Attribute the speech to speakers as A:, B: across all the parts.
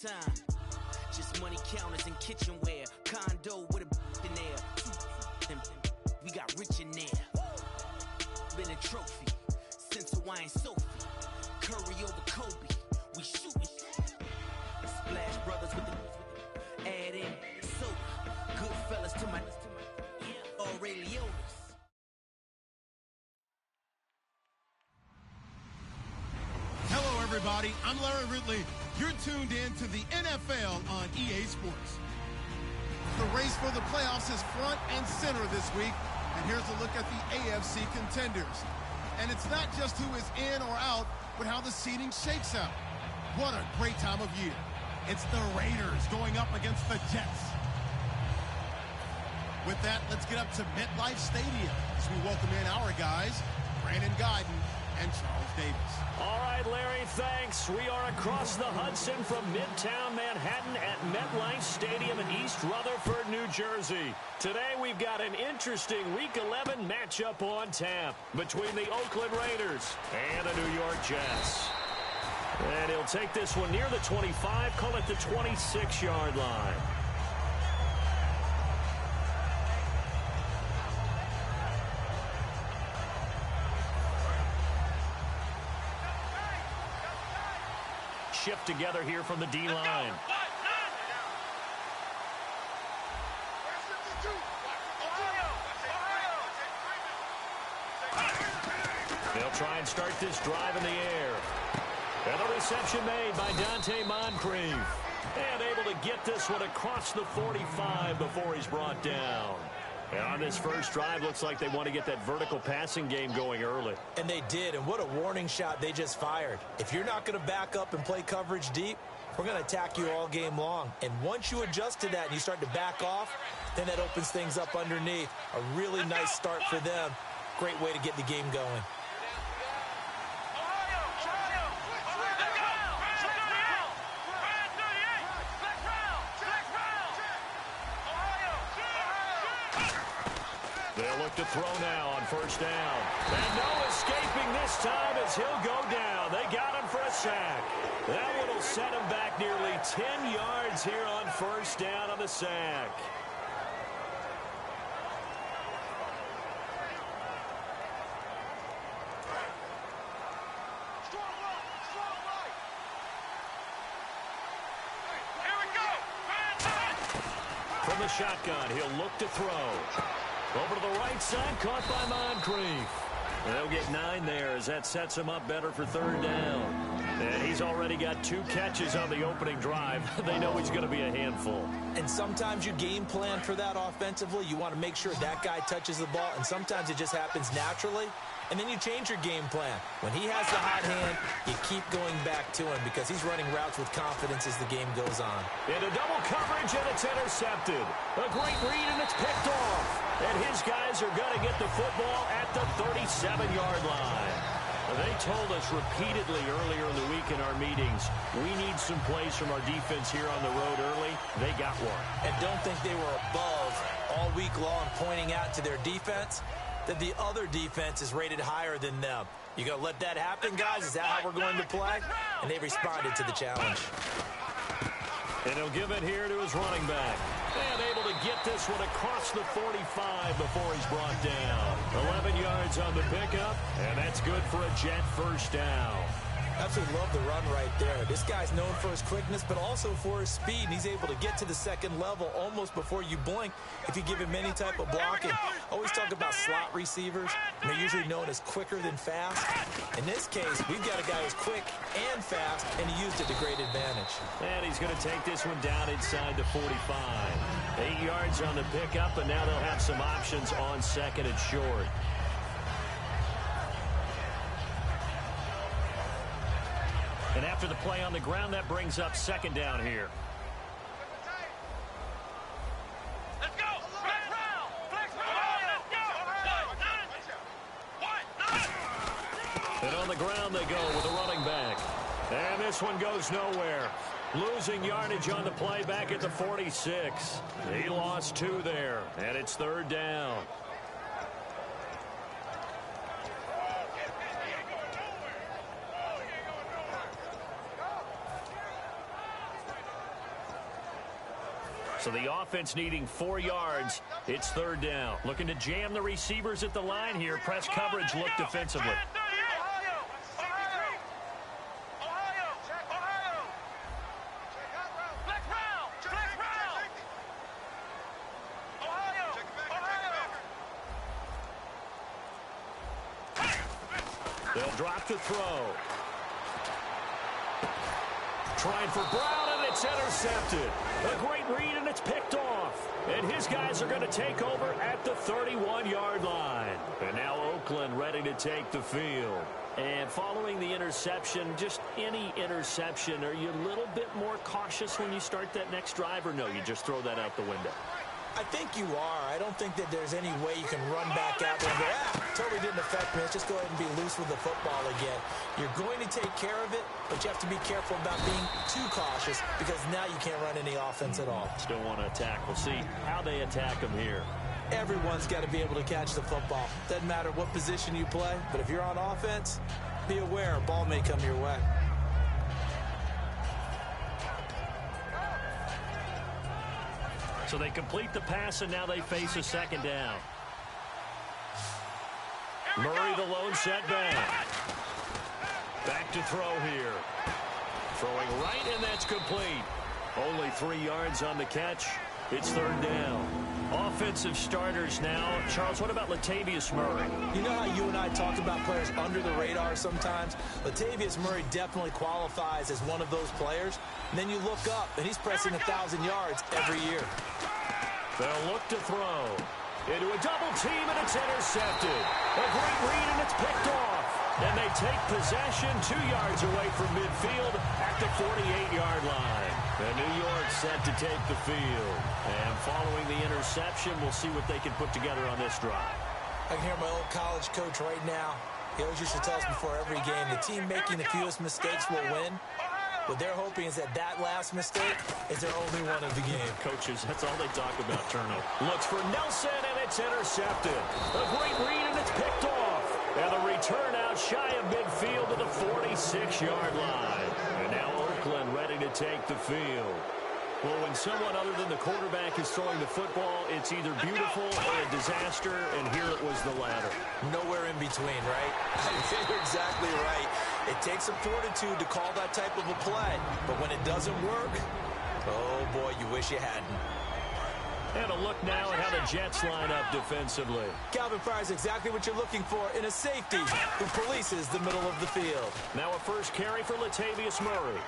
A: Time. Just money counters and kitchenware. Condo with a in there. We got rich in there. Been a trophy since Hawaiian Sophie. Curry over Kobe. We shootin'. Splash Brothers with the add in soda. Good fellas to my Ray Liotta's.
B: Hello, everybody. I'm Larry Ridley. You're tuned in to the NFL on EA Sports. The race for the playoffs is front and center this week. And here's a look at the AFC contenders. And it's not just who is in or out, but how the seeding shakes out. What a great time of year. It's the Raiders going up against the Jets. With that, let's get up to MetLife Stadium as we welcome in our guys, Brandon Guyton and Charles Davis.
C: All right, Larry, thanks. We are across the Hudson from Midtown Manhattan at MetLife Stadium in East Rutherford, New Jersey. Today, we've got an interesting Week 11 matchup on tap between the Oakland Raiders and the New York Jets. And he'll take this one near the 25, call it the 26-yard line. Shift together here from the D-line. They'll try and start this drive in the air. And the reception made by Dante Moncrief. And able to get this one across the 45 before he's brought down. And on this first drive, looks like they want to get that vertical passing game going early.
D: And they did, and what a warning shot they just fired. If you're not going to back up and play coverage deep, we're going to attack you all game long. And once you adjust to that and you start to back off, then that opens things up underneath. A really nice start for them. Great way to get the game going.
C: They'll look to throw now on first down. And no escaping this time as he'll go down. They got him for a sack. That one will set him back nearly 10 yards here on first down on the sack. From the shotgun, he'll look to throw. Over to the right side, caught by Moncrief. They'll get 9 there as that sets him up better for third down. And he's already got 2 catches on the opening drive. They know he's going to be a handful.
D: And sometimes you game plan for that offensively. You want to make sure that guy touches the ball, and sometimes it just happens naturally. And then you change your game plan. When he has the hot hand, you keep going back to him because he's running routes with confidence as the game goes on.
C: Into double coverage, and it's intercepted. A great read, and it's picked off. And his guys are going to get the football at the 37-yard line. They told us repeatedly earlier in the week in our meetings, we need some plays from our defense here on the road early. They got one.
D: And don't think they were above all week long pointing out to their defense that the other defense is rated higher than them. You going to let that happen, guys? Is that how we're going to play? And they responded to the challenge.
C: And he'll give it here to his running back. And able to get this one across the 45 before he's brought down. 11 yards on the pickup, and that's good for a Jet first down.
D: Absolutely love the run right there. This guy's known for his quickness, but also for his speed. And he's able to get to the second level almost before you blink if you give him any type of blocking. Always talk about slot receivers, and they're usually known as quicker than fast. In this case, we've got a guy who's quick and fast, and he used it to great advantage.
C: And he's going to take this one down inside the 45. 8 yards on the pickup, and now they'll have some options on second and short. And after the play on the ground, that brings up second down here.
E: Let's go! Flex round! Flex round! Let's go!
C: And on the ground they go with a running back. And this one goes nowhere. Losing yardage on the play back at the 46. He lost 2 there, and it's third down. So the offense needing 4 yards. It's third down. Looking to jam the receivers at the line here. Press coverage look defensively. They'll drop to throw. Trying for Brown, and it's intercepted. A great read, and it's picked off. And his guys are going to take over at the 31-yard line. And now Oakland ready to take the field. And following the interception, just any interception, are you a little bit more cautious when you start that next drive, or no, you just throw that out the window?
D: I think you are. I don't think that there's any way you can run back out there and go, totally didn't affect me. Let's just go ahead and be loose with the football again. You're going to take care of it, but you have to be careful about being too cautious because now you can't run any offense at all.
C: Still want to attack. We'll see how they attack them here.
D: Everyone's got to be able to catch the football. Doesn't matter what position you play, but if you're on offense, be aware a ball may come your way.
C: So they complete the pass, and now they face a second down. Murray, the lone setback. Back to throw here. Throwing right, and that's complete. Only 3 yards on the catch. It's third down. Offensive starters now. Charles, what about Latavius Murray?
D: You know how you and I talked about players under the radar sometimes? Latavius Murray definitely qualifies as one of those players. And then you look up, and he's pressing 1,000 yards every year.
C: They'll look to throw. Into a double team, and it's intercepted. A great read, and it's picked off. And they take possession 2 yards away from midfield at the 48-yard line. And New York set to take the field. And following the interception, we'll see what they can put together on this drive.
D: I can hear my old college coach right now. He always used to tell us before every game, the team making the fewest mistakes will win. What they're hoping is that last mistake is their only one of the game.
C: Coaches, that's all they talk about, turnover. Looks for Nelson, and it's intercepted. A great read, and it's picked off. And the return out shy of midfield to the 46-yard line. And now Oakland ready to take the field. Well, when someone other than the quarterback is throwing the football, it's either beautiful or a disaster, and here it was the latter.
D: Nowhere in between, right? I think you're exactly right. It takes some fortitude to call that type of a play, but when it doesn't work, oh boy, you wish you hadn't.
C: And a look now at how the Jets line up defensively.
D: Calvin Pryor's exactly what you're looking for in a safety who polices the middle of the field.
C: Now a first carry for Latavius Murray.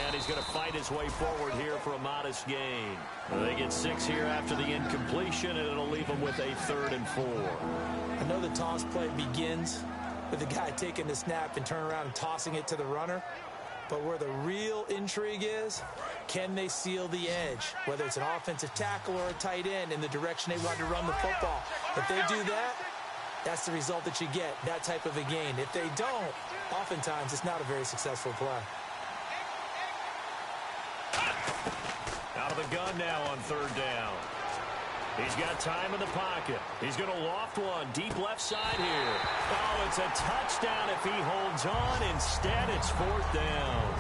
C: And he's going to fight his way forward here for a modest gain. They get 6 here after the incompletion, and it'll leave them with a 3rd and 4.
D: I know the toss play begins with the guy taking the snap and turning around and tossing it to the runner. But where the real intrigue is, can they seal the edge? Whether it's an offensive tackle or a tight end in the direction they want to run the football. If they do that, that's the result that you get, that type of a gain. If they don't, oftentimes it's not a very successful play.
C: Out of the gun now on 3rd down. He's got time in the pocket. He's going to loft one deep left side here. Oh, it's a touchdown if he holds on. Instead, it's 4th down.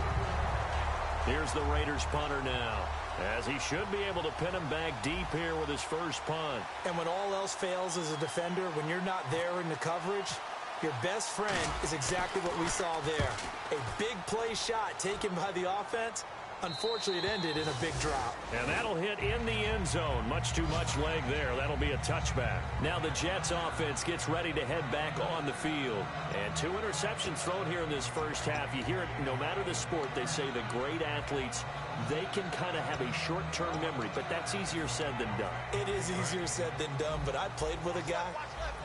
C: Here's the Raiders punter now, as he should be able to pin him back deep here with his first punt.
D: And when all else fails as a defender, when you're not there in the coverage, your best friend is exactly what we saw there. A big play shot taken by the offense. Unfortunately, it ended in a big drop.
C: And that'll hit in the end zone. Much too much leg there. That'll be a touchback. Now the Jets offense gets ready to head back on the field. And 2 interceptions thrown here in this first half. You hear it no matter the sport. They say the great athletes, they can kind of have a short-term memory. But that's easier said than done.
D: It is easier said than done. But I played with a guy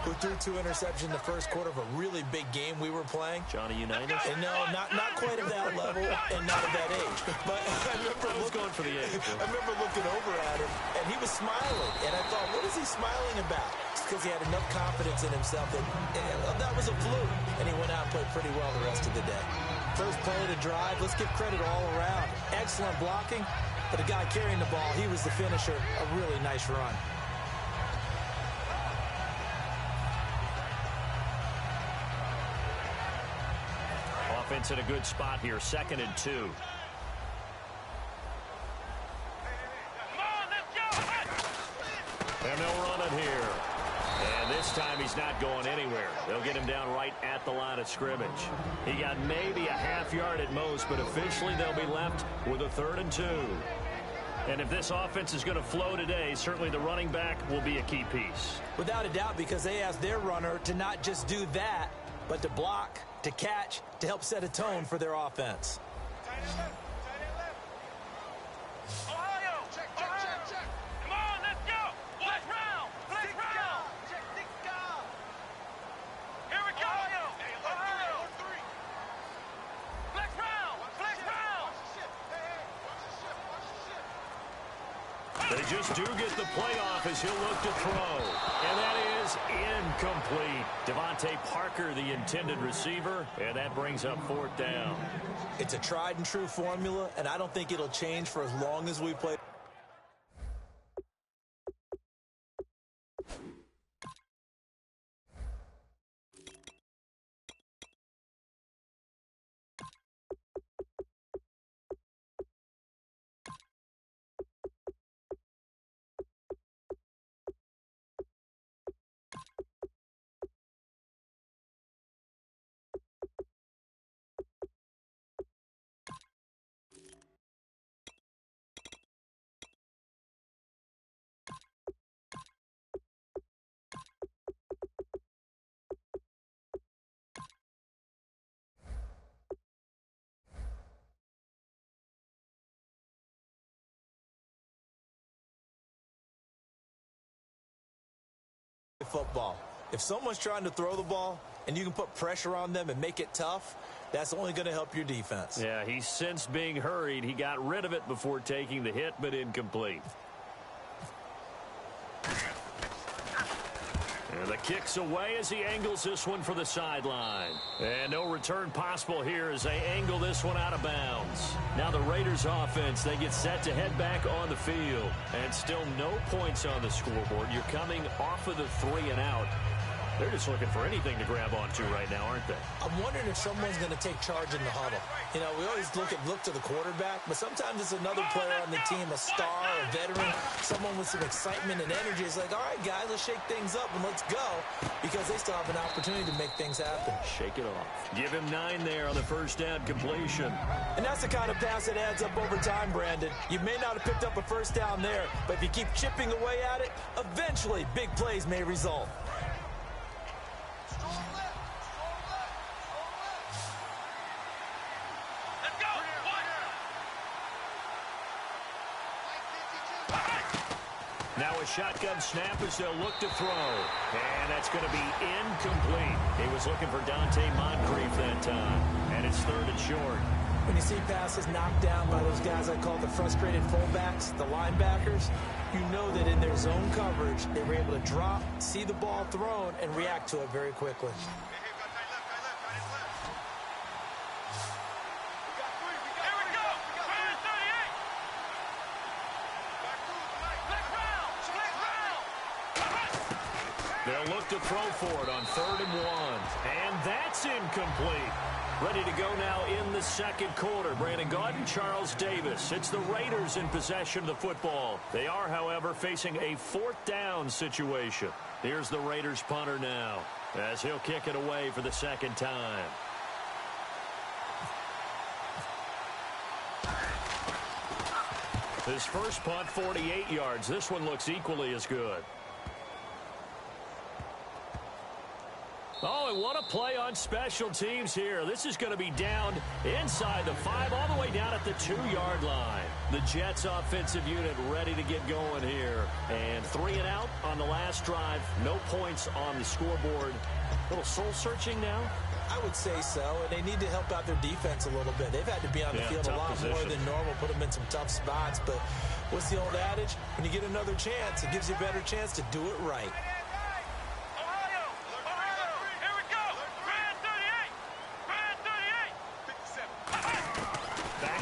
D: who threw 2 interceptions in the first quarter of a really big game we were playing.
C: Johnny Unitas?
D: And no, not quite at that level and not at that age. But I remember
C: going for the age.
D: I remember looking over at him, and he was smiling. And I thought, what is he smiling about? It's because he had enough confidence in himself that was a fluke. And he went out and played pretty well the rest of the day. First play of the drive, let's give credit all around. Excellent blocking. But the guy carrying the ball, he was the finisher. A really nice run. Offense
C: in a good spot here, 2nd and 2. And they'll run it here. And this time he's not going anywhere. They'll get him down right at the line of scrimmage. He got maybe a half yard at most, but officially they'll be left with a 3rd and 2. And if this offense is going to flow today, certainly the running back will be a key piece.
D: Without a doubt, because they asked their runner to not just do that, but to block, to catch, to help set a tone for their offense.
C: They just do get the playoff as he'll look to throw. And that is incomplete. Devontae Parker, the intended receiver, and that brings up 4th down.
D: It's a tried and true formula, and I don't think it'll change for as long as we play. Football. If someone's trying to throw the ball and you can put pressure on them and make it tough, that's only going to help your defense.
C: Yeah, he's since being hurried. He got rid of it before taking the hit, but incomplete. And the kick's away as he angles this one for the sideline. And no return possible here as they angle this one out of bounds. Now the Raiders offense, they get set to head back on the field. And still no points on the scoreboard. You're coming off of the 3 and out. They're just looking for anything to grab onto right now, aren't they?
D: I'm wondering if someone's going to take charge in the huddle. You know, we always look to the quarterback, but sometimes it's another player on the team, a star, a veteran, someone with some excitement and energy. It's like, all right, guys, let's shake things up and let's go, because they still have an opportunity to make things happen.
C: Shake it off. Give him 9 there on the first down completion.
D: And that's the kind of pass that adds up over time, Brandon. You may not have picked up a first down there, but if you keep chipping away at it, eventually big plays may result.
C: Now a shotgun snap as they'll look to throw. And that's going to be incomplete. He was looking for Dante Moncrief that time. And it's 3rd and short.
D: When you see passes knocked down by those guys I call the frustrated fullbacks, the linebackers, you know that in their zone coverage, they were able to drop, see the ball thrown, and react to it very quickly.
C: They'll look to throw for it on 3rd and 1. And that's incomplete. Ready to go now in the second quarter. Brandon Gaudin, Charles Davis. It's the Raiders in possession of the football. They are, however, facing a 4th down situation. Here's the Raiders punter now as he'll kick it away for the second time. His first punt, 48 yards. This one looks equally as good. Oh, and what a play on special teams here. This is going to be down inside the 5, all the way down at the 2-yard line. The Jets offensive unit ready to get going here. And 3 and out on the last drive. No points on the scoreboard. A little soul-searching now?
D: I would say so, and they need to help out their defense a little bit. They've had to be on the field a lot more than normal, put them in some tough spots. But what's the old adage? When you get another chance, it gives you a better chance to do it right.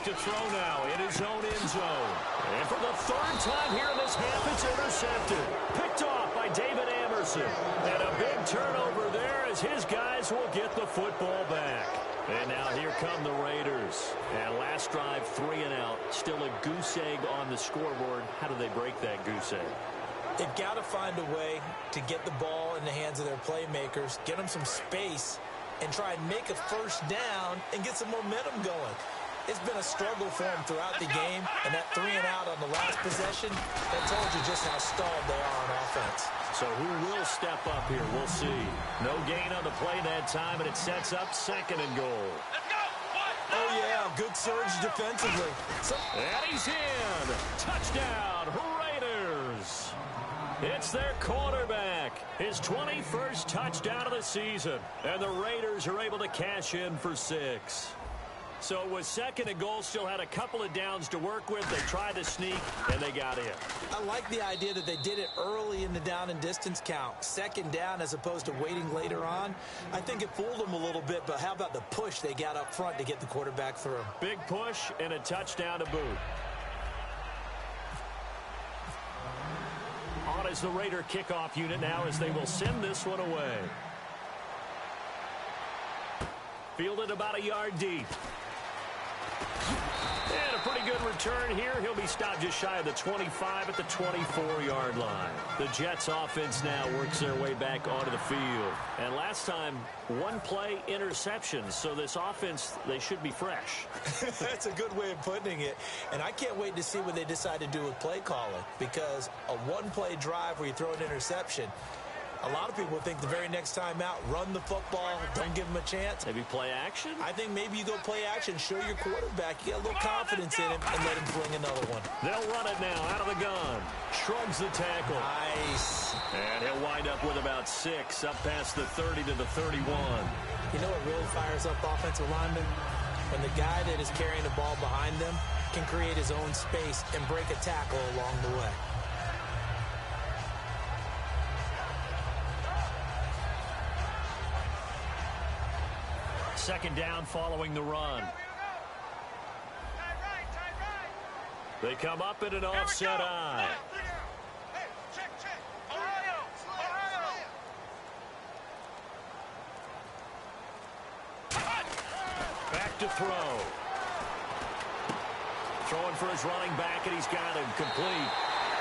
C: To throw now in his own end zone. And for the 3rd time here in this half, it's intercepted. Picked off by David Amerson. And a big turnover there as his guys will get the football back. And now here come the Raiders. And last drive, 3 and out. Still a goose egg on the scoreboard. How do they break that goose egg?
D: They've got to find a way to get the ball in the hands of their playmakers, get them some space, and try and make a first down and get some momentum going. It's been a struggle for them throughout the game, and that 3-and-out on the last possession, that told you just how stalled they are on offense.
C: So who will step up here? We'll see. No gain on the play that time, and it sets up 2nd and goal.
E: Let's go!
D: Oh, yeah, good surge defensively.
C: And he's in. Touchdown, Raiders. It's their quarterback. His 21st touchdown of the season. And the Raiders are able to cash in for 6. So it was 2nd and goal, still had a couple of downs to work with. They tried to sneak, and they got in.
D: I like the idea that they did it early in the down and distance count. 2nd down as opposed to waiting later on. I think it fooled them a little bit, but how about the push they got up front to get the quarterback through?
C: Big push and a touchdown to boot. On is the Raider kickoff unit now as they will send this one away. Fielded about a yard deep. And a pretty good return here. He'll be stopped just shy of the 25 at the 24-yard line. The Jets offense now works their way back onto the field. And last time, 1 play interceptions. So this offense, they should be fresh.
D: That's a good way of putting it. And I can't wait to see what they decide to do with play calling. Because a 1-play drive where you throw an interception, a lot of people think the very next time out, run the football, don't give him a chance.
C: Maybe play action?
D: I think maybe you go play action, show your quarterback, you get a little confidence in him, and let him fling another one.
C: They'll run it now out of the gun. Shrugs the tackle.
D: Nice.
C: And he'll wind up with about 6 up past the 30 to the 31.
D: You know what really fires up offensive linemen? When the guy that is carrying the ball behind them can create his own space and break a tackle along the way.
C: Second down following the run. They come up in an offset eye.
E: Check. Ohio.
C: Back to throw. Throwing for his running back, and he's got him complete.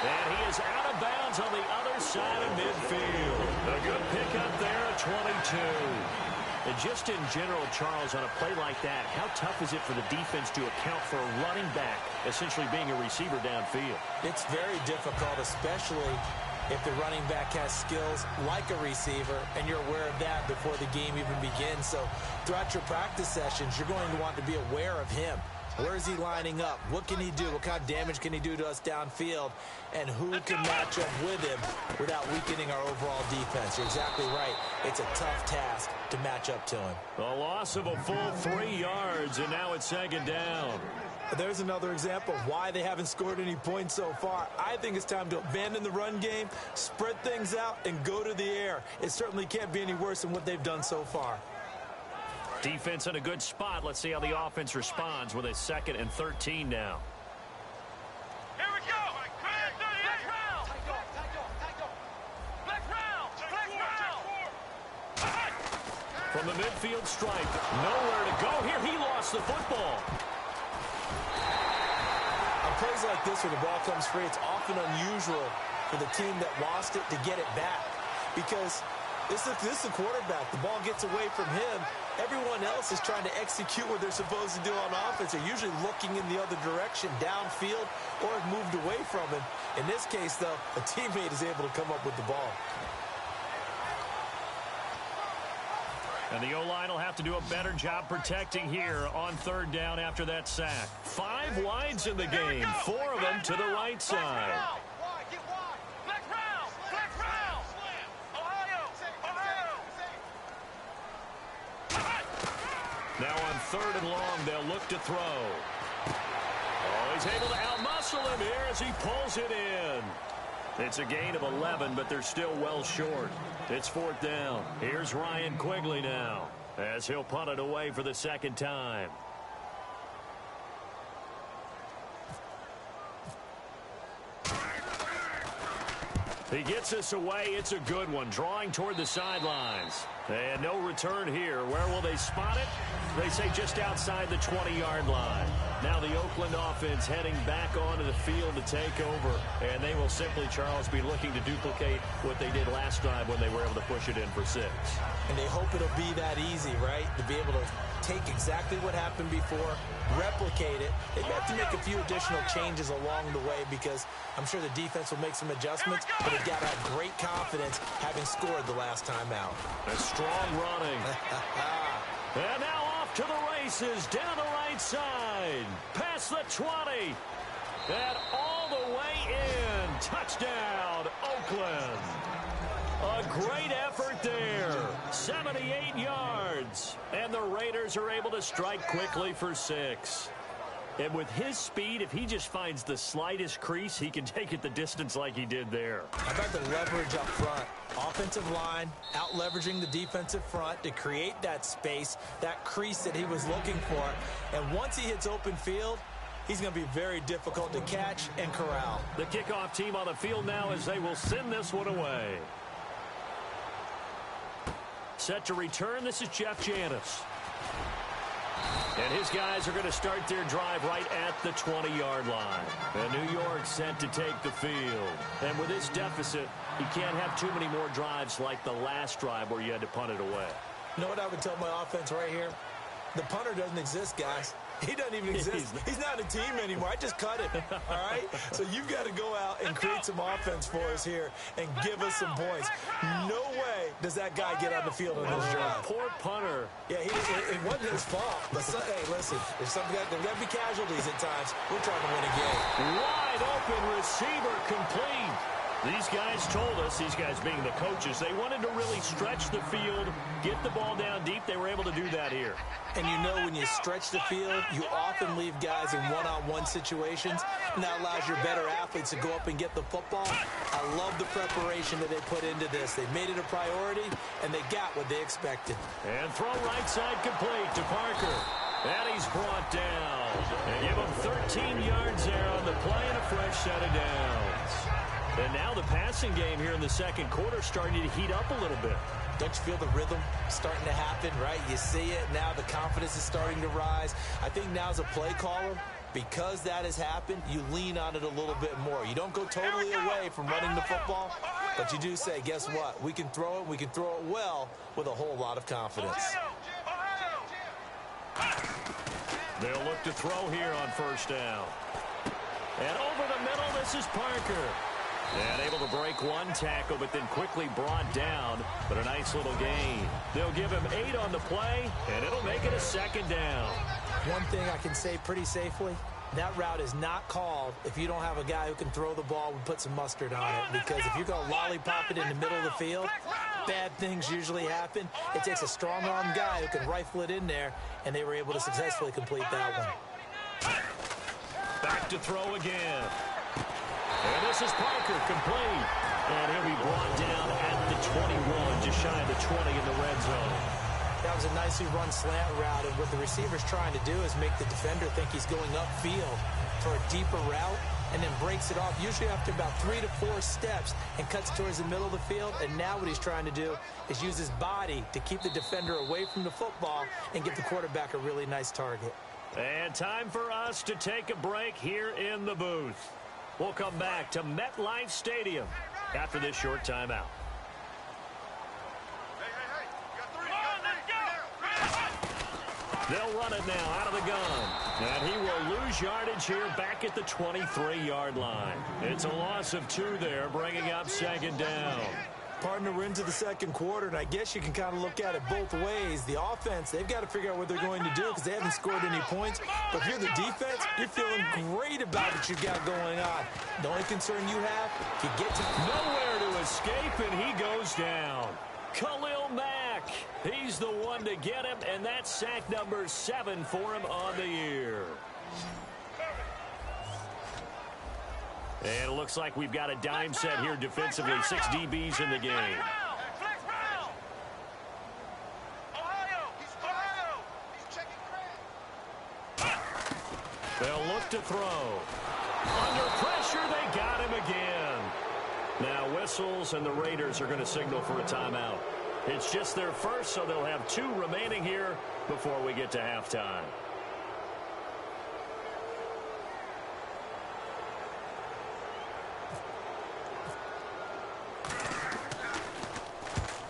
C: And he is out of bounds on the other side of midfield. A good pickup there at 22. And just in general, Charles, on a play like that, how tough is it for the defense to account for a running back essentially being a receiver downfield?
D: It's very difficult, especially if the running back has skills like a receiver, and you're aware of that before the game even begins. So throughout your practice sessions, you're going to want to be aware of him. Where is he lining up? What can he do? What kind of damage can he do to us downfield? And who can match up with him without weakening our overall defense? You're exactly right. It's a tough task to match up to him.
C: A loss of a full 3 yards, and now it's 2nd down.
D: There's another example of why they haven't scored any points so far. I think it's time to abandon the run game, spread things out, and go to the air. It certainly can't be any worse than what they've done so far.
C: Defense in a good spot. Let's see how the offense responds with a 2nd and 13 now.
E: Here we go. Black round. Black round.
C: From the midfield stripe, nowhere to go. Here he lost the football.
D: On plays like this where the ball comes free, it's often unusual for the team that lost it to get it back. Because this is the quarterback. The ball gets away from him. Everyone else is trying to execute what they're supposed to do on offense. They're usually looking in the other direction, downfield, or have moved away from him. In this case, though, a teammate is able to come up with the ball.
C: And the O-line will have to do a better job protecting here on 3rd down after that sack. 5 wides in the game, 4 of them to the right side. Now on 3rd and long, they'll look to throw. Oh, he's able to outmuscle him here as he pulls it in. It's a gain of 11, but they're still well short. It's 4th down. Here's Ryan Quigley now as he'll punt it away for the 2nd time. He gets us away. It's a good one, drawing toward the sidelines. And no return here. Where will they spot it? They say just outside the 20-yard line. Now the Oakland offense heading back onto the field to take over. And they will simply, Charles, be looking to duplicate what they did last time when they were able to push it in for 6.
D: And they hope it'll be that easy, right? To be able to take exactly what happened before, replicate it. They have to make a few additional changes along the way because I'm sure the defense will make some adjustments, but they've got to have great confidence having scored the last time out.
C: A strong running. And now off to the races down the right side. Past the 20. And all the way in. Touchdown, Oakland. A great effort there. 78 yards. And the Raiders are able to strike quickly for 6. And with his speed, if he just finds the slightest crease, he can take it the distance like he did there.
D: How about the leverage up front? Offensive line out leveraging the defensive front to create that space, that crease that he was looking for. And once he hits open field, he's going to be very difficult to catch and corral.
C: The kickoff team on the field now as they will send this one away. Set to return, this is Jeff Janis. And his guys are going to start their drive right at the 20-yard line. And New York set to take the field. And with this deficit, you can't have too many more drives like the last drive where you had to punt it away.
D: You know what I would tell my offense right here? The punter doesn't exist, guys. He doesn't even exist. He's not a team anymore. I just cut him, all right? So you've got to go out and create some offense for us here and give us some points. No way does that guy get on the field on this drive.
C: Poor punter.
D: Yeah, it wasn't his fault. But hey, listen, there's got to be casualties at times. We're trying to win a game.
C: Wide open receiver complete. These guys told us, these guys being the coaches, they wanted to really stretch the field, get the ball down deep. They were able to do that here.
D: And you know when you stretch the field, you often leave guys in one-on-one situations, and that allows your better athletes to go up and get the football. I love the preparation that they put into this. They made it a priority, and they got what they expected.
C: And throw right side complete to Parker. And he's brought down. And give him 13 yards there on the play and a fresh set of downs. And now the passing game here in the second quarter starting to heat up a little bit.
D: Don't you feel the rhythm starting to happen, right? You see it now. The confidence is starting to rise. I think now as a play caller, because that has happened, you lean on it a little bit more. You don't go totally away from running the football, but you do say, guess what? We can throw it. We can throw it well with a whole lot of confidence.
C: They'll look to throw here on first down. And over the middle, this is Parker. And able to break one tackle, but then quickly brought down. But a nice little gain. They'll give him 8 on the play, and it'll make it a second down.
D: One thing I can say pretty safely, that route is not called if you don't have a guy who can throw the ball and put some mustard on it. Because if you're going to lollipop it in the middle of the field, bad things usually happen. It takes a strong-arm guy who can rifle it in there, and they were able to successfully complete that one.
C: Back to throw again. And this is Parker, complete. And he'll be brought down at the 21, just shy of the 20 in the red zone.
D: That was a nicely run slant route, and what the receiver's trying to do is make the defender think he's going upfield for a deeper route, and then breaks it off, usually after about 3 to 4 steps, and cuts towards the middle of the field. And now what he's trying to do is use his body to keep the defender away from the football and give the quarterback a really nice target.
C: And time for us to take a break here in the booth. We'll come back to MetLife Stadium after this short timeout. They'll run it now out of the gun. And he will lose yardage here back at the 23-yard line. It's a loss of 2 there, bringing up second down.
D: Partner, we're into the second quarter, and I guess you can kind of look at it both ways. The offense, they've got to figure out what they're going to do because they haven't scored any points. But if you're the defense, you're feeling great about what you've got going on. The only concern you have, you get to
C: nowhere to escape, and he goes down. Khalil Mack, he's the one to get him, and that's sack number 7 for him on the year. And it looks like we've got a dime set here defensively. 6 DBs in the game. They'll look to throw. Under pressure, they got him again. Now whistles, and the Raiders are going to signal for a timeout. It's just their first, so they'll have 2 remaining here before we get to halftime.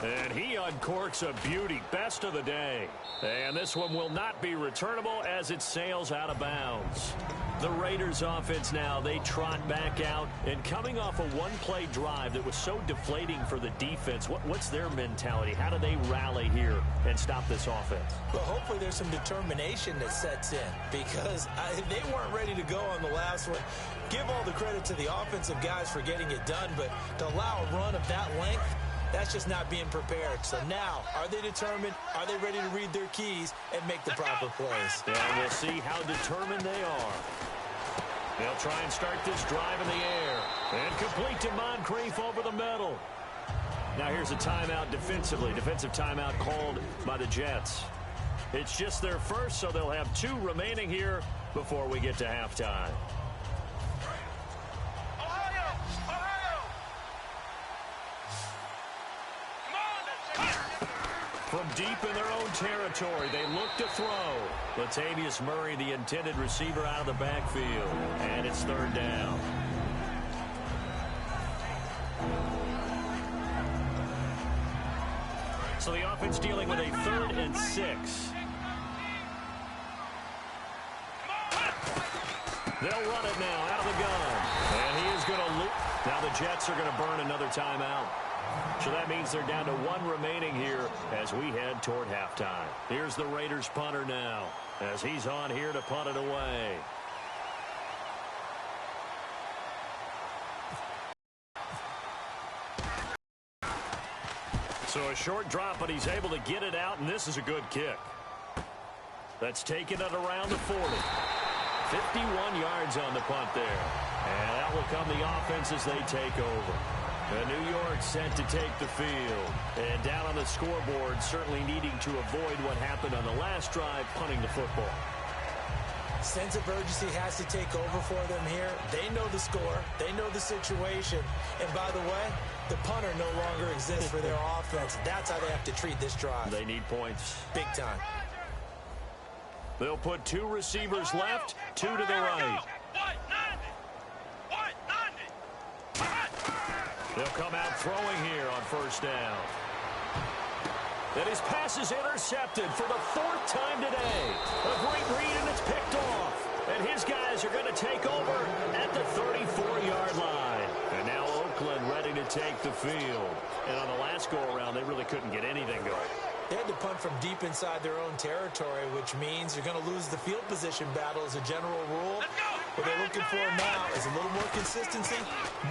C: And he uncorks a beauty. Best of the day. And this one will not be returnable as it sails out of bounds. The Raiders offense now, they trot back out. And coming off a one-play drive that was so deflating for the defense, what's their mentality? How do they rally here and stop this offense?
D: Well, hopefully there's some determination that sets in because they weren't ready to go on the last one. Give all the credit to the offensive guys for getting it done, but to allow a run of that length, that's just not being prepared. So now, are they determined? Are they ready to read their keys and make the proper plays?
C: And we'll see how determined they are. They'll try and start this drive in the air. And complete to Moncrief over the middle. Now here's a timeout defensively. Defensive timeout called by the Jets. It's just their first, so they'll have 2 remaining here before we get to halftime. From deep in their own territory, they look to throw. Latavius Murray, the intended receiver, out of the backfield. And it's 3rd down. So the offense dealing with a 3rd and 6. They'll run it now out of the gun. And he is going to loop. Now the Jets are going to burn another timeout. So that means they're down to 1 remaining here as we head toward halftime. Here's the Raiders punter now as he's on here to punt it away. So a short drop, but he's able to get it out, and this is a good kick. That's taken it around the 40. 51 yards on the punt there. And that will come the offense as they take over. New York set to take the field. And down on the scoreboard, certainly needing to avoid what happened on the last drive, punting the football.
D: Sense of urgency has to take over for them here. They know the score. They know the situation. And by the way, the punter no longer exists for their offense. That's how they have to treat this drive.
C: They need points.
D: Big time.
C: They'll put 2 receivers left, 2 to the right. They'll come out throwing here on 1st down. And his pass is intercepted for the 4th time today. A great read, and it's picked off. And his guys are going to take over at the 34-yard line. And now Oakland ready to take the field. And on the last go-around, they really couldn't get anything going.
D: They had to punt from deep inside their own territory, which means you're going to lose the field position battle as a general rule. What they're looking for now is a little more consistency.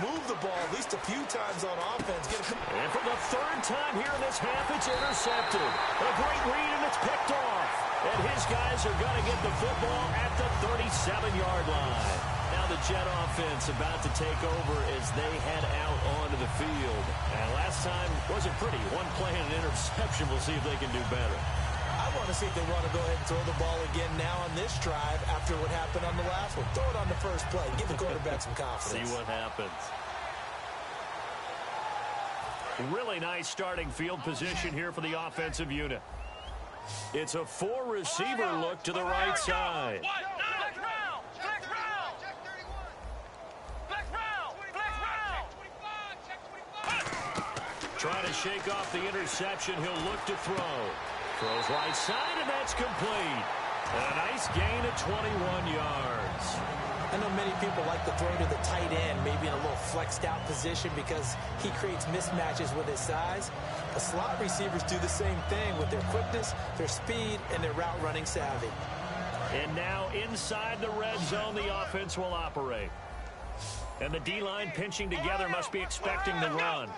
D: Move the ball at least a few times on offense.
C: And for the 3rd time here in this half, it's intercepted. A great read, and it's picked off. And his guys are going to get the football at the 37-yard line. Now the Jet offense about to take over as they head out onto the field. And last time wasn't pretty. 1 play and an interception. We'll see if they can do better.
D: I want to see if they want to go ahead and throw the ball again now on this drive after what happened on the last one. Throw it on the first play. Give the quarterback some confidence.
C: See what happens. Really nice starting field position here for the offensive unit. It's a 4-receiver look to the right side. Trying to shake off the interception. He'll look to throw. Throws right side, and that's complete. A nice gain of 21 yards.
D: I know many people like to throw to the tight end, maybe in a little flexed out position because he creates mismatches with his size. The slot receivers do the same thing with their quickness, their speed, and their route running savvy.
C: And now inside the red zone, the offense will operate. And the D-line pinching together must be expecting the run.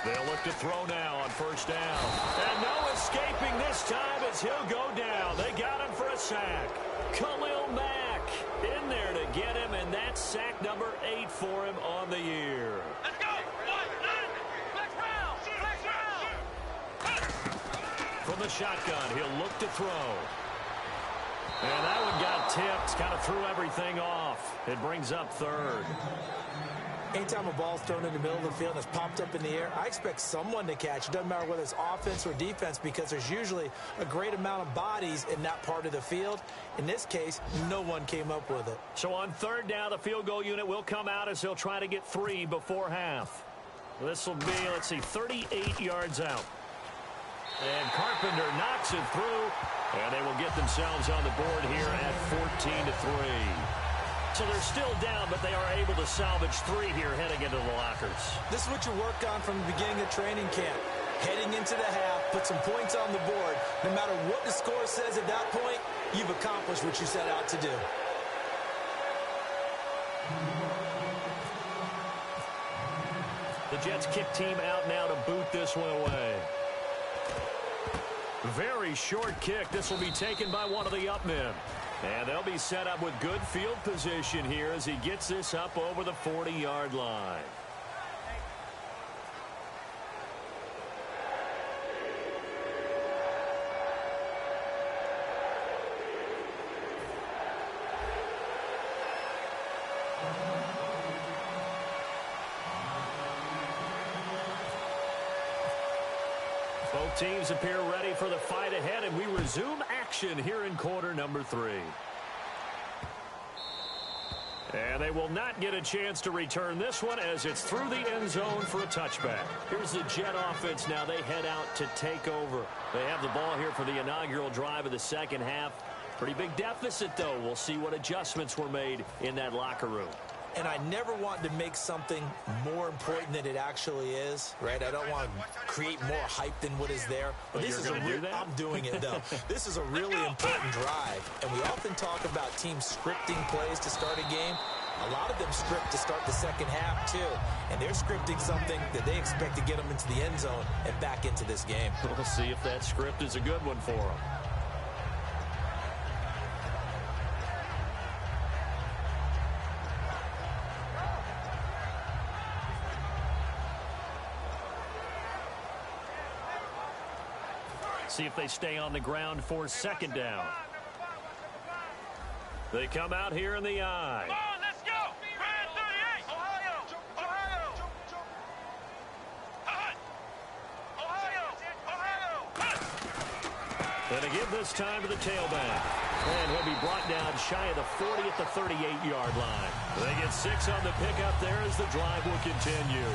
C: They'll look to throw now on 1st down. And no escaping this time as he'll go down. They got him for a sack. Khalil Mack in there to get him, and that's sack number 8 for him on the year.
E: Let's go.
C: From the shotgun, he'll look to throw. And that one got tipped, kind of threw everything off. It brings up 3rd.
D: Anytime a ball's thrown in the middle of the field and it's popped up in the air, I expect someone to catch. It doesn't matter whether it's offense or defense because there's usually a great amount of bodies in that part of the field. In this case, no one came up with it.
C: So on third down, the field goal unit will come out as he'll try to get 3 before half. This will be, let's see, 38 yards out. And Carpenter knocks it through, and they will get themselves on the board here at 14-3. So they're still down, but they are able to salvage 3 here heading into the lockers.
D: This is what you work on from the beginning of training camp. Heading into the half, put some points on the board. No matter what the score says at that point, you've accomplished what you set out to do.
C: The Jets kick team out now to boot this one away. Very short kick. This will be taken by one of the up men. And they'll be set up with good field position here as he gets this up over the 40-yard line. Both teams appear ready for the fight ahead, and we resume action here in quarter number 3. And they will not get a chance to return this one as it's through the end zone for a touchback. Here's the Jet offense now. They head out to take over. They have the ball here for the inaugural drive of the second half. Pretty big deficit, though. We'll see what adjustments were made in that locker room.
D: And I never want to make something more important than it actually is, right? I don't want to create more hype than what is there. But this is I'm doing it, though. This is a really important drive. And we often talk about teams scripting plays to start a game. A lot of them script to start the second half, too. And they're scripting something that they expect to get them into the end zone and back into this game.
C: We'll see if that script is a good one for them. See if they stay on the ground for second down. They come out here in the eye.
E: Come on, let's go! Brand 38! Ohio! Ohio! Ohio!
C: And to give this time to the tailback. And he'll be brought down shy of the 40 at the 38-yard line. They get 6 on the pickup there as the drive will continue.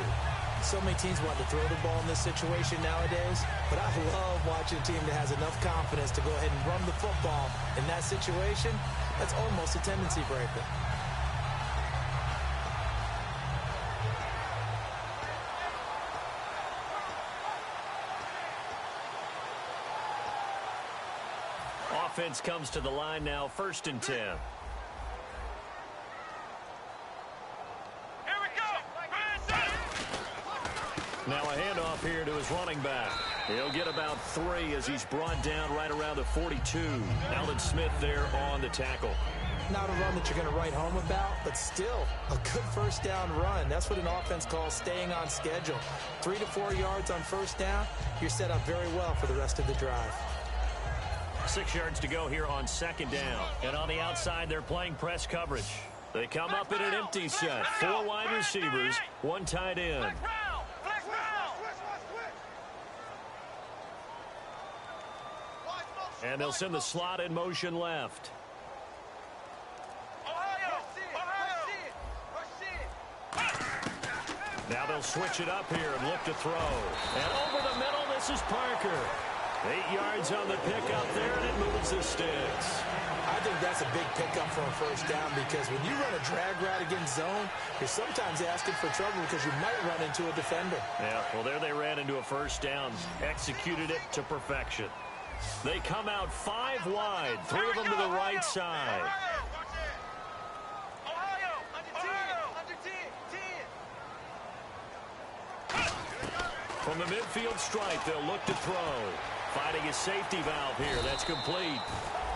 D: So many teams want to throw the ball in this situation nowadays, but I love watching a team that has enough confidence to go ahead and run the football in that situation. That's almost a tendency breaker.
C: Offense comes to the line now, 1st and 10. Now a handoff here to his running back. He'll get about 3 as he's brought down right around the 42. Alden Smith there on the tackle.
D: Not a run that you're going to write home about, but still a good first down run. That's what an offense calls staying on schedule. 3 to 4 yards on first down, you're set up very well for the rest of the drive.
C: 6 yards to go here on second down. And on the outside, they're playing press coverage. They come up in an empty set. 4 wide receivers, 1 tight end. And they'll send the slot in motion left. Now they'll switch it up here and look to throw. And over the middle, this is Parker. 8 yards on the pickup there, and it moves the sticks.
D: I think that's a big pickup for a first down because when you run a drag route against zone, you're sometimes asking for trouble because you might run into a defender.
C: Yeah, well, there they ran into a first down, executed it to perfection. They come out 5 wide, 3 of them to the right side. From the midfield stripe, they'll look to throw. Finding a safety valve here. That's complete.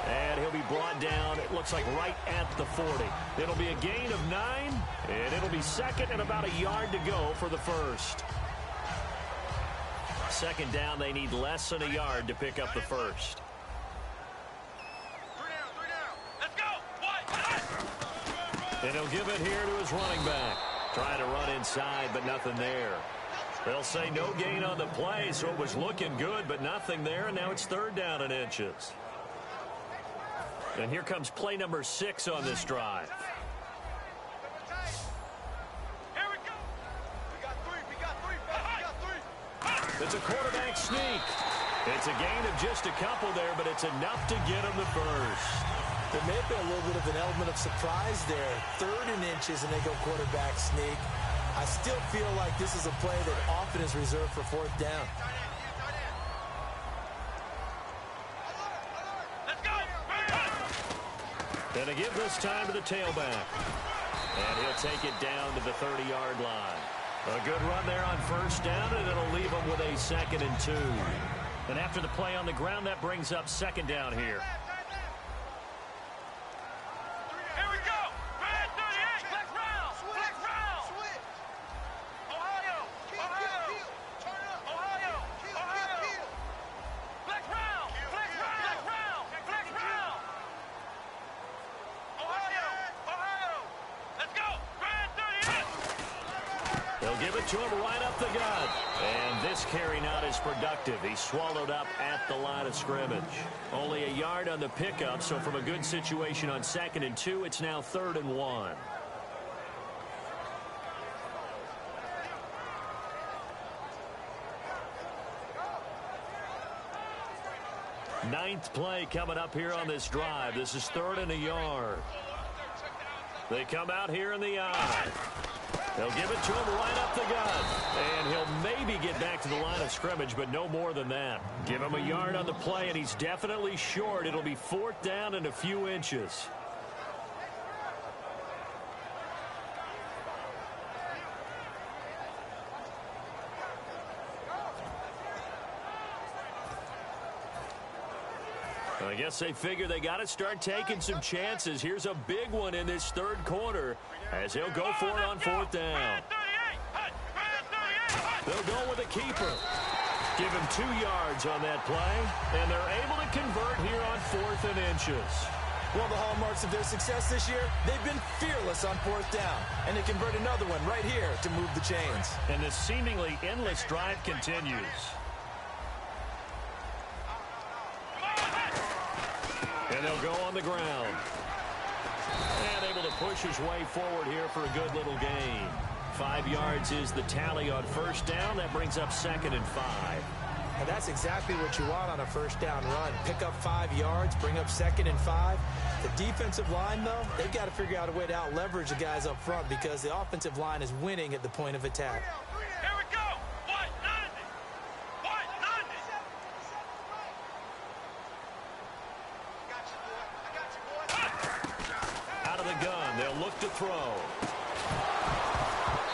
C: And he'll be brought down, it looks like right at the 40. It'll be a gain of 9, and it'll be second and about a yard to go for the first. Second down, they need less than a yard to pick up the first.
E: 3 down. Let's go.
C: And he'll give it here to his running back. Trying to run inside, but nothing there. They'll say no gain on the play, so it was looking good, but nothing there, and now it's 3rd down and inches. And here comes play number 6 on this drive.
E: Here we go. We got three.
C: It's a quarterback sneak. It's a gain of just a couple there, but it's enough to get him the first.
D: There may have been a little bit of an element of surprise there. 3rd and inches, and they go quarterback sneak. I still feel like this is a play that often is reserved for 4th down.
E: Let's go.
C: And to give this time to the tailback. And he'll take it down to the 30-yard line. A good run there on 1st down, and it'll leave him with a 2nd and 2. And after the play on the ground, that brings up 2nd down here.
E: Here we go. Red 38. Flex round. Flex round. Ohio. Flex round. Flex round. Flex round. Ohio. Let's go. Red 38.
C: They'll give it to him right up the gut. And this carry not as productive. He's swallowed up at the line of scrimmage. Only a yard on the pickup, so from a good situation on 2nd and 2, it's now 3rd and 1. Ninth play coming up here on this drive. This is 3rd and a yard. They come out here in the eye. They'll give it to him right up the gut. And he'll maybe get back to the line of scrimmage, but no more than that. Give him a yard on the play, and he's definitely short. It'll be 4th down and a few inches. I guess they figure they got to start taking some chances. Here's a big one in this 3rd quarter as he'll go for it on 4th down. They'll go with a keeper. Give him 2 yards on that play, and they're able to convert here on 4th and inches.
D: One of the hallmarks of their success this year, they've been fearless on 4th down, and they convert another one right here to move the chains.
C: And this seemingly endless drive continues. And they'll go on the ground. And able to push his way forward here for a good little gain. 5 yards is the tally on 1st down. That brings up 2nd and 5.
D: And that's exactly what you want on a 1st down run. Pick up 5 yards, bring up 2nd and 5. The defensive line, though, they've got to figure out a way to out-leverage the guys up front because the offensive line is winning at the point of attack.
E: Here we go. White 90.
C: Out of the gun, they'll look to throw.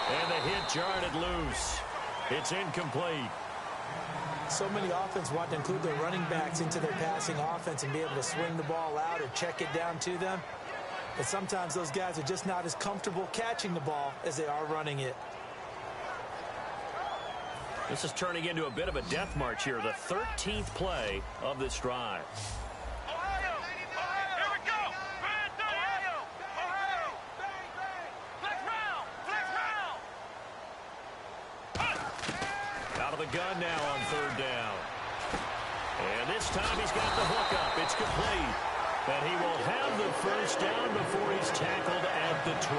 C: And the hit jarred it loose. It's incomplete.
D: So many offenses want to include their running backs into their passing offense and be able to swing the ball out or check it down to them. But sometimes those guys are just not as comfortable catching the ball as they are running it.
C: This is turning into a bit of a death march here. The 13th play of this drive.
E: Ohio. Here we go. Red 38. Ohio. Flex round.
C: Out of the gun now on 3rd down. And this time he's got the hook up. It's complete. And he will have the 1st down before he's tackled at the 12.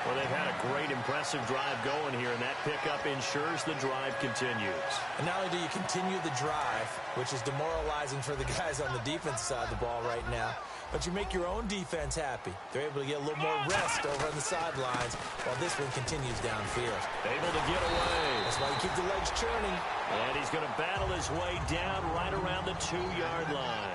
C: Well, they've had a great, impressive drive going here, and that pickup ensures the drive continues.
D: And not only do you continue the drive, which is demoralizing for the guys on the defense side of the ball right now, but you make your own defense happy. They're able to get a little more rest over on the sidelines while this one continues downfield.
C: Able to get away.
D: That's why you keep the legs churning.
C: And he's going to battle his way down right around the 2-yard line.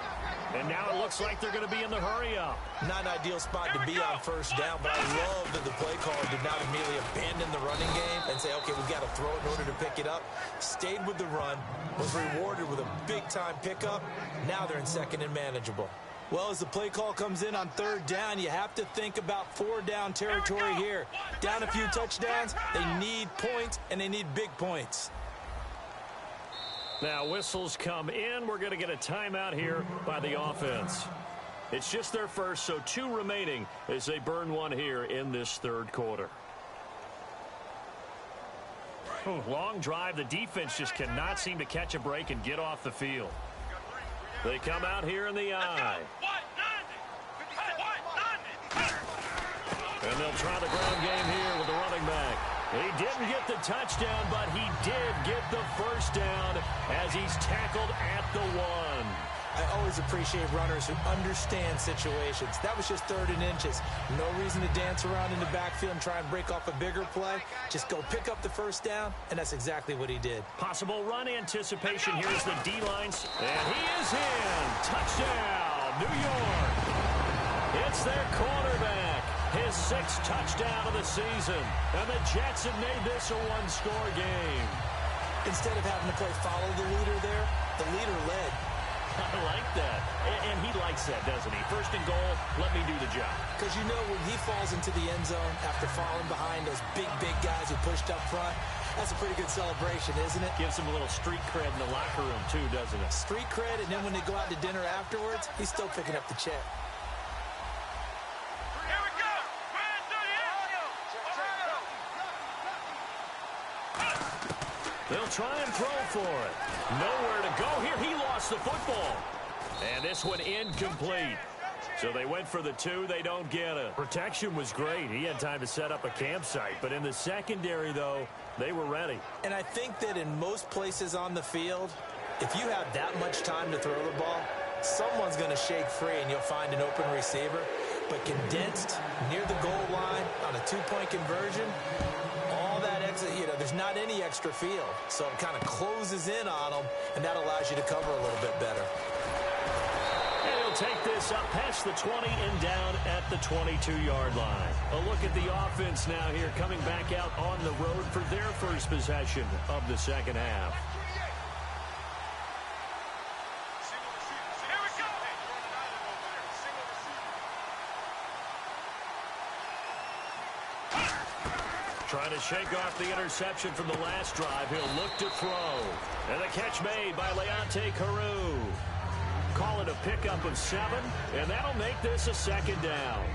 C: And now it looks like they're going to be in the hurry-up.
D: Not an ideal spot to be on 1st down, but I love that the play caller did not immediately abandon the running game and say, okay, we've got to throw it in order to pick it up. Stayed with the run, was rewarded with a big-time pickup. Now they're in 2nd and manageable. Well, as the play call comes in on 3rd down, you have to think about 4-down territory here. Down a few touchdowns, they need points, and they need big points.
C: Now whistles come in. We're going to get a timeout here by the offense. It's just their first, so 2 remaining as they burn one here in this 3rd quarter. Long drive. The defense just cannot seem to catch a break and get off the field. They come out here in the eye. And they'll try the ground game here with the running back. He didn't get the touchdown, but he did get the first down as he's tackled at the 1.
D: I always appreciate runners who understand situations. That was just 3rd and inches. No reason to dance around in the backfield and try and break off a bigger play. Just go pick up the first down, and that's exactly what he did.
C: Possible run anticipation. Here's the D-lines. And he is in. Touchdown, New York. It's their quarterback. His 6th touchdown of the season. And the Jets have made this a one-score game.
D: Instead of having to play follow the leader there, the leader led.
C: I like that. And he likes that, doesn't he? 1st and goal, let me do the job.
D: Because you know when he falls into the end zone after falling behind those big guys who pushed up front, that's a pretty good celebration, isn't it?
C: Gives him a little street cred in the locker room, too, doesn't it?
D: Street cred, and then when they go out to dinner afterwards, he's still picking up the check.
E: Here we go.
C: They'll try and throw for it. Nowhere to go here. He lost the football. And this one incomplete. So they went for the 2. They don't get it. Protection was great. He had time to set up a campsite. But in the secondary, though, they were ready.
D: And I think that in most places on the field, if you have that much time to throw the ball, someone's going to shake free and you'll find an open receiver. But condensed near the goal line on a 2-point conversion, all that extra, there's not any extra field. So it kind of closes in on them, and that allows you to cover a little bit better.
C: And he'll take this up past the 20 and down at the 22-yard line. A look at the offense now here, coming back out on the road for their first possession of the second half. Trying to shake off the interception from the last drive. He'll look to throw. And the catch made by Leonte Carew. Call it a pickup of 7, and that'll make this a 2nd down.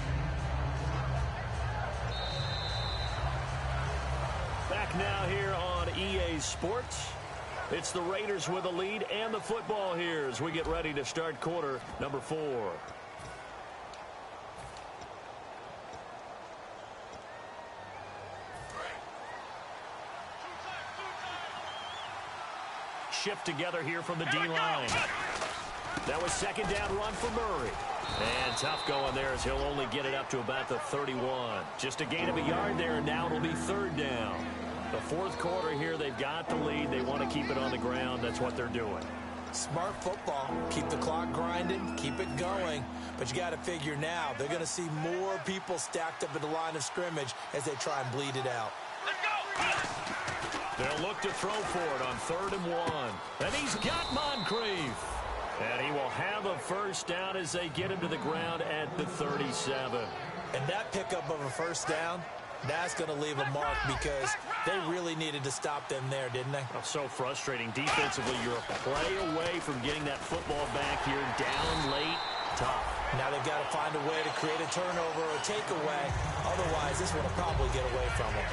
C: Back now here on EA Sports. It's the Raiders with the lead and the football here as we get ready to start quarter number 4. Shift together here from the D-line. That was 2nd down run for Murray. And tough going there as he'll only get it up to about the 31. Just a gain of a yard there, and now it'll be 3rd down. The 4th quarter here, they've got the lead. They want to keep it on the ground. That's what they're doing.
D: Smart football. Keep the clock grinding. Keep it going. But you got to figure now, they're going to see more people stacked up at the line of scrimmage as they try and bleed it out.
C: They'll look to throw for it on 3rd and 1. And he's got Moncrief. And he will have a first down as they get him to the ground at the 37.
D: And that pickup of a first down, that's going to leave a mark because they really needed to stop them there, didn't they?
C: Oh, so frustrating. Defensively, you're a play away from getting that football back here. Down late, tough.
D: Now they've got to find a way to create a turnover or a takeaway. Otherwise, this one will probably get away from them.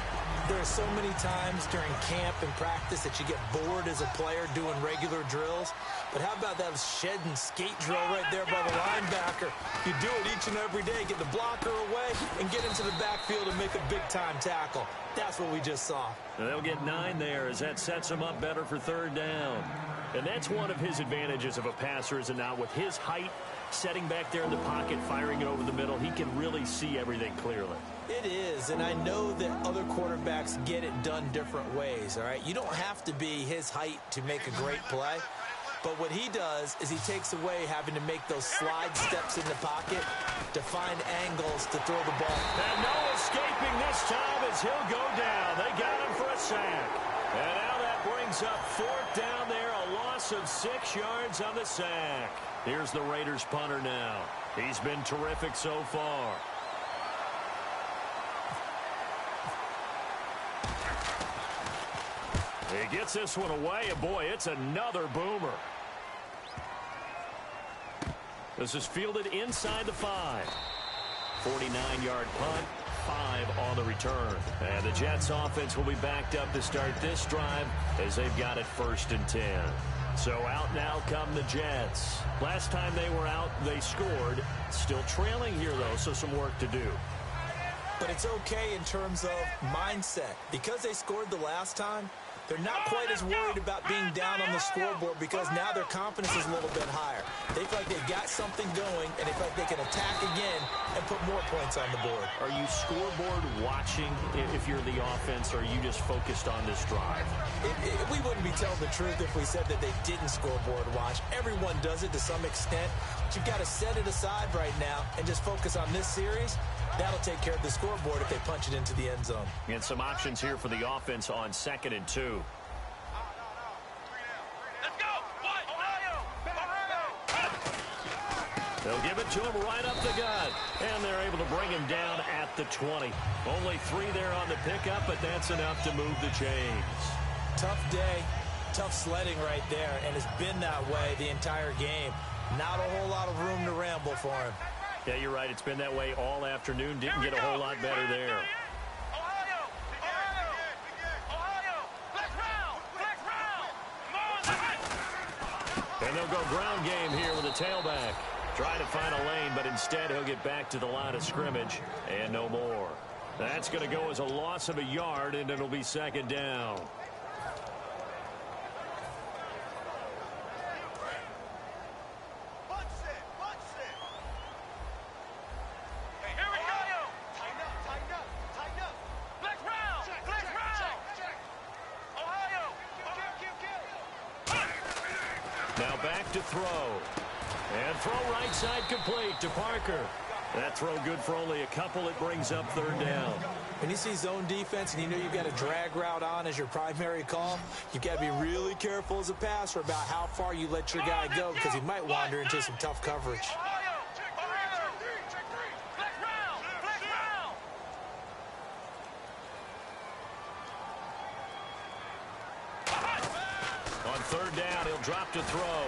D: There are so many times during camp and practice that you get bored as a player doing regular drills. But how about that shed and skate drill right there by the linebacker? You do it each and every day. Get the blocker away and get into the backfield and make a big-time tackle. That's what we just saw.
C: And they'll get 9 there as that sets him up better for 3rd down. And that's one of his advantages of a passer, is it not? With his height, setting back there in the pocket, firing it over the middle, he can really see everything clearly.
D: It is, and I know that other quarterbacks get it done different ways, all right? You don't have to be his height to make a great play, but what he does is he takes away having to make those slide steps in the pocket to find angles to throw the ball.
C: And no escaping this time as he'll go down. They got him for a sack. And now that brings up 4th down there, a loss of 6 yards on the sack. Here's the Raiders punter now. He's been terrific so far. He gets this one away, and boy, it's another boomer. This is fielded inside the 5. 49-yard punt. 5 on the return. And the Jets offense will be backed up to start this drive as they've got it 1st and 10. So out now come the Jets. Last time they were out, they scored. Still trailing here, though, so some work to do.
D: But it's okay in terms of mindset. Because they scored the last time, they're not quite as worried about being down on the scoreboard because now their confidence is a little bit higher. They feel like they've got something going, and they feel like they can attack again and put more points on the board.
C: Are you scoreboard watching if you're the offense, or are you just focused on this drive?
D: We wouldn't be telling the truth if we said that they didn't scoreboard watch. Everyone does it to some extent. But you've got to set it aside right now and just focus on this series. That'll take care of the scoreboard if they punch it into the end zone.
C: And some options here for the offense on 2nd and 2.
E: Let's go! What? Ohio!
C: They'll give it to him right up the gut. And they're able to bring him down at the 20. Only 3 there on the pickup, but that's enough to move the chains.
D: Tough day, tough sledding right there, and it's been that way the entire game. Not a whole lot of room to ramble for him.
C: Yeah, you're right. It's been that way all afternoon. Didn't get a whole lot better there.
E: Ohio! Flex round!
C: And they'll go ground game here with a tailback. Try to find a lane, but instead he'll get back to the line of scrimmage and no more. That's going to go as a loss of a yard, and it'll be 2nd down. Now back to throw. And throw right side complete to Parker. That throw good for only a couple. It brings up 3rd down.
D: When you see zone defense and you know you've got a drag route on as your primary call, you've got to be really careful as a passer about how far you let your guy go because he might wander into some tough coverage.
C: On 3rd down, he'll drop to throw.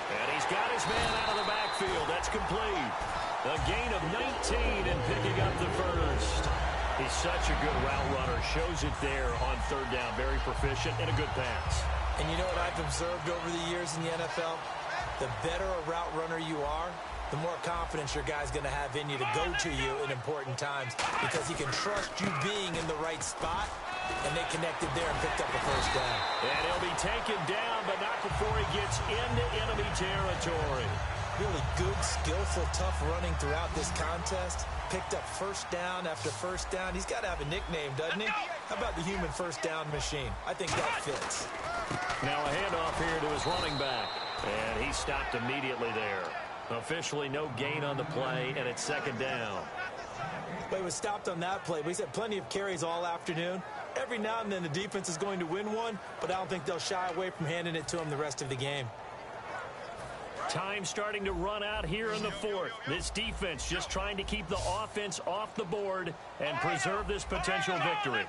C: And he's got his man out of the backfield. That's complete. A gain of 19 and picking up the 1st. He's such a good route runner. Shows it there on 3rd down. Very proficient and a good pass.
D: And you know what I've observed over the years in the NFL? The better a route runner you are, the more confidence your guy's going to have in you to go to you in important times because he can trust you being in the right spot, and they connected there and picked up the 1st down.
C: And he'll be taken down, but not before he gets into enemy territory.
D: Really good, skillful, tough running throughout this contest. Picked up 1st down after 1st down. He's got to have a nickname, doesn't he? How about the human 1st down machine? I think that fits.
C: Now a handoff here to his running back. And he stopped immediately there. Officially no gain on the play, and it's 2nd down.
D: But he was stopped on that play. But he's had plenty of carries all afternoon. Every now and then the defense is going to win one, but I don't think they'll shy away from handing it to him the rest of the game.
C: Time starting to run out here in the 4th. This defense just trying to keep the offense off the board and preserve this potential victory.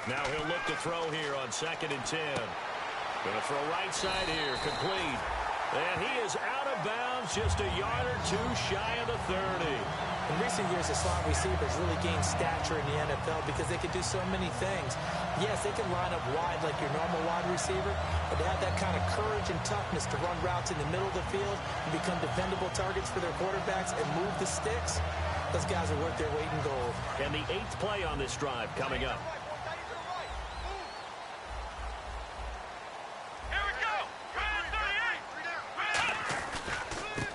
C: Now he'll look to throw here on 2nd and 10. Going to throw right side here, complete. And he is out of bounds, just a yard or 2 shy of the 30.
D: In recent years, the slot receivers really gained stature in the NFL because they could do so many things. Yes, they can line up wide like your normal wide receiver, but they have that kind of courage and toughness to run routes in the middle of the field and become dependable targets for their quarterbacks and move the sticks. Those guys are worth their weight in gold.
C: And the 8th play on this drive coming up.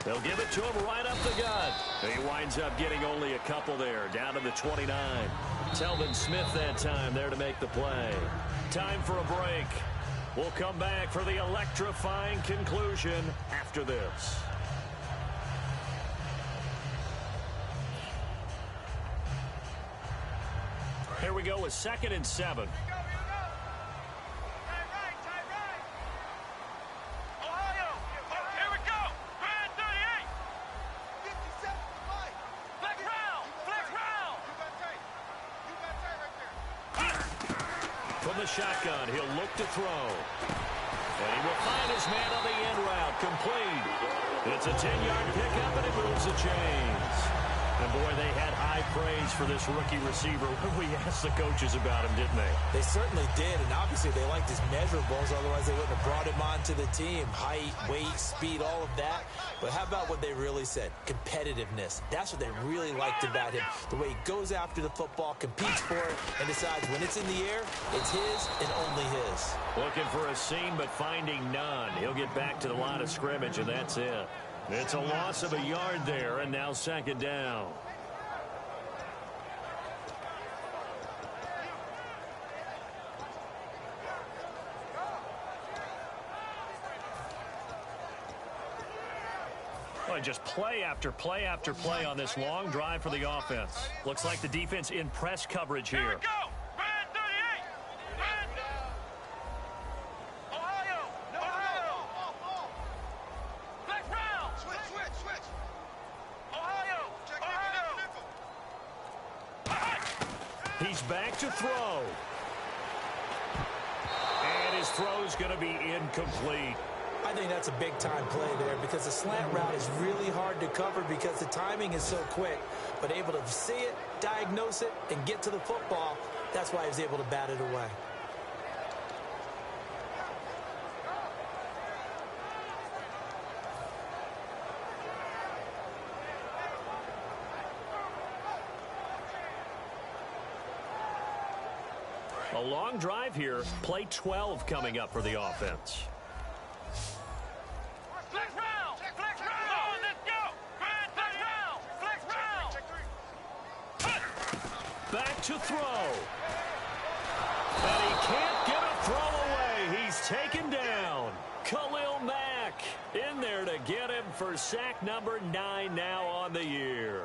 C: They'll give it to him right up the gut. He winds up getting only a couple there, down to the 29. Telvin Smith that time there to make the play. Time for a break. We'll come back for the electrifying conclusion after this. Here we go with 2nd and 7. From the shotgun, he'll look to throw. And he will find his man on the end route. Complete. It's a 10-yard pickup, and it moves the chains. And, boy, they had high praise for this rookie receiver. We asked the coaches about him, didn't they?
D: They certainly did, and obviously they liked his measurables. Otherwise, they wouldn't have brought him onto the team. Height, weight, speed, all of that. But how about what they really said? Competitiveness. That's what they really liked about him. The way he goes after the football, competes for it, and decides when it's in the air, it's his and only his.
C: Looking for a seam, but finding none. He'll get back to the line of scrimmage, and that's it. It's a loss of a yard there, and now second down. Well, just play after play after play on this long drive for the offense. Looks like the defense in press coverage here.
E: Here we go. Red 38. Red. Ohio. Ohio. Black round. Switch. Ohio. Ohio.
C: He's back to throw. And his throw is going to be incomplete.
D: I think that's a big-time play there because the slant route is really hard to cover because the timing is so quick. But able to see it, diagnose it, and get to the football, that's why he was able to bat it away.
C: A long drive here. Play 12 coming up for the offense.
E: Flex round. Flex round. On, let's go. Red 30 round. Flex round.
C: Back to throw. And he can't get a throw away. He's taken down. Khalil Mack in there to get him for sack number 9 now on the year.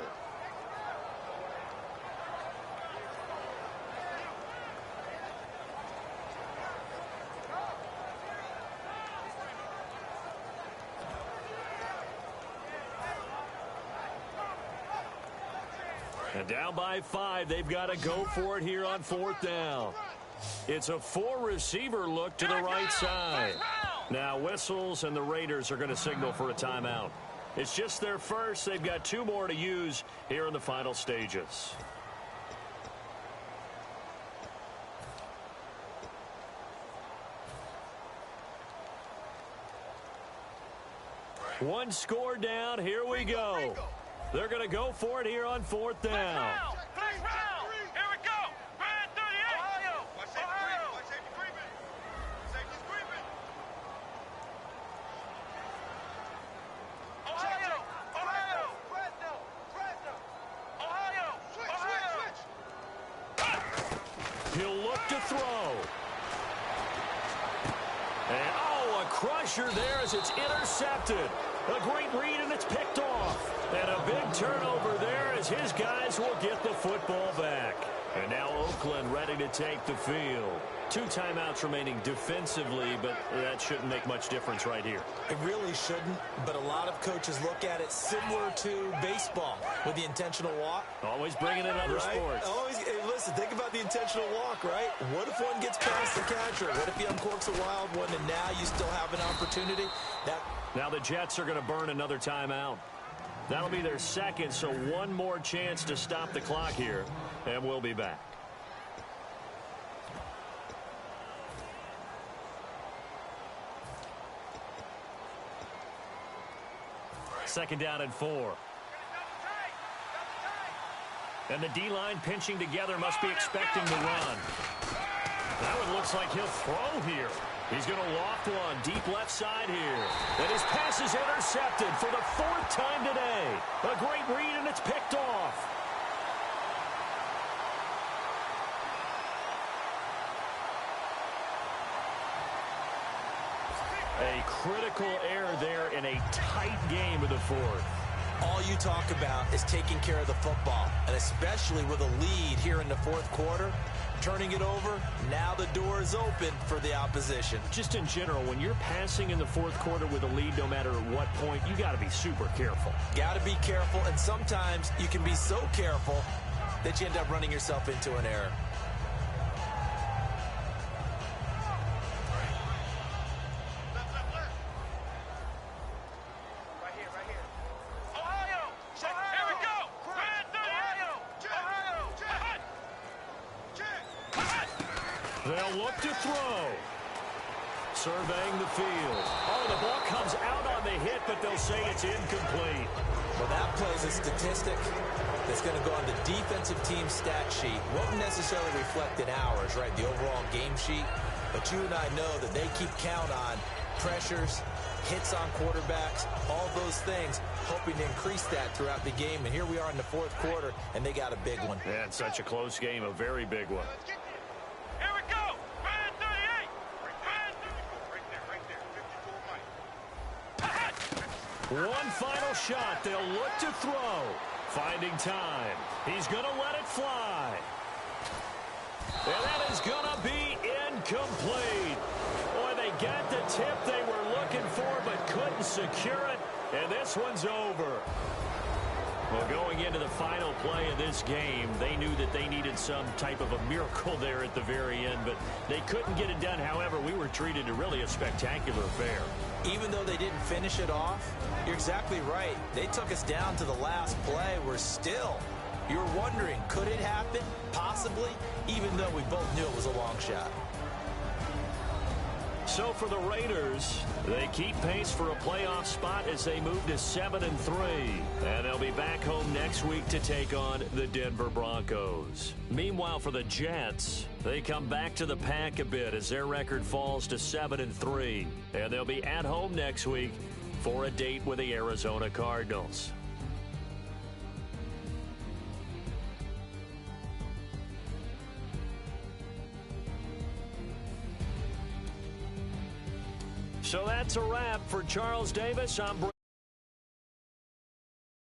C: And down by 5, they've got to go for it here on 4th down. It's a 4-receiver look to the right side. Now whistles, and the Raiders are going to signal for a timeout. It's just their first. They've got 2 more to use here in the final stages. One score down. Here we go. They're going to go for it here on 4th down.
E: Flex round. Here we go. Red 38. Ohio. Ohio. Safety creeping. Safety's creeping. Ohio. Ohio. Fresno. Ohio. Switch.
C: He'll look to throw. And, a crusher there as it's intercepted. A great read, and it's picked off. And a big turnover there as his guys will get the football back. And now Oakland ready to take the field. 2 timeouts remaining defensively, but that shouldn't make much difference right here.
D: It really shouldn't, but a lot of coaches look at it similar to baseball with the intentional walk.
C: Always bringing in other sports.
D: Always, hey, listen, think about the intentional walk, right? What if one gets past the catcher? What if he uncorks a wild one and now you still have an opportunity?
C: Now the Jets are going to burn another timeout. That'll be their second, so one more chance to stop the clock here, and we'll be back. Second down and 4. And the D-line pinching together must be expecting the run. That one looks like he'll throw here. He's going to loft one deep left side here. And his pass is intercepted for the 4th time today. A great read, and it's picked off. A critical error there in a tight game of the 4th.
D: All you talk about is taking care of the football, and especially with a lead here in the 4th quarter. Turning it over, now the door is open for the opposition.
C: Just in general, when you're passing in the 4th quarter with a lead, no matter at what point, you got to be super careful.
D: Got to be careful, and sometimes you can be so careful that you end up running yourself into an error. –
C: They'll look to throw. Surveying the field. Oh, the ball comes out on the hit, but they'll say it's incomplete.
D: Well, that play's a statistic that's going to go on the defensive team stat sheet. Won't necessarily reflect in ours, right, the overall game sheet. But you and I know that they keep count on pressures, hits on quarterbacks, all those things, hoping to increase that throughout the game. And here we are in the fourth quarter, and they got a big one.
C: Yeah, it's such a close game, a very big one.
E: Here we go. Man 38. Right there. 54 mic.
C: One final shot. They'll look to throw. Finding time. He's going to let it fly. And that is going to be incomplete. Boy, they got the tip they were looking for but couldn't secure it. And this one's over. Well, going into the final play of this game, they knew that they needed some type of a miracle there at the very end, but they couldn't get it done. However, we were treated to really a spectacular affair.
D: Even though they didn't finish it off, you're exactly right. They took us down to the last play. You're wondering, could it happen? Possibly, even though we both knew it was a long shot.
C: So for the Raiders, they keep pace for a playoff spot as they move to 7-3. And they'll be back home next week to take on the Denver Broncos. Meanwhile, for the Jets, they come back to the pack a bit as their record falls to 7-3. And they'll be at home next week for a date with the Arizona Cardinals. So that's a wrap for Charles Davis. I'm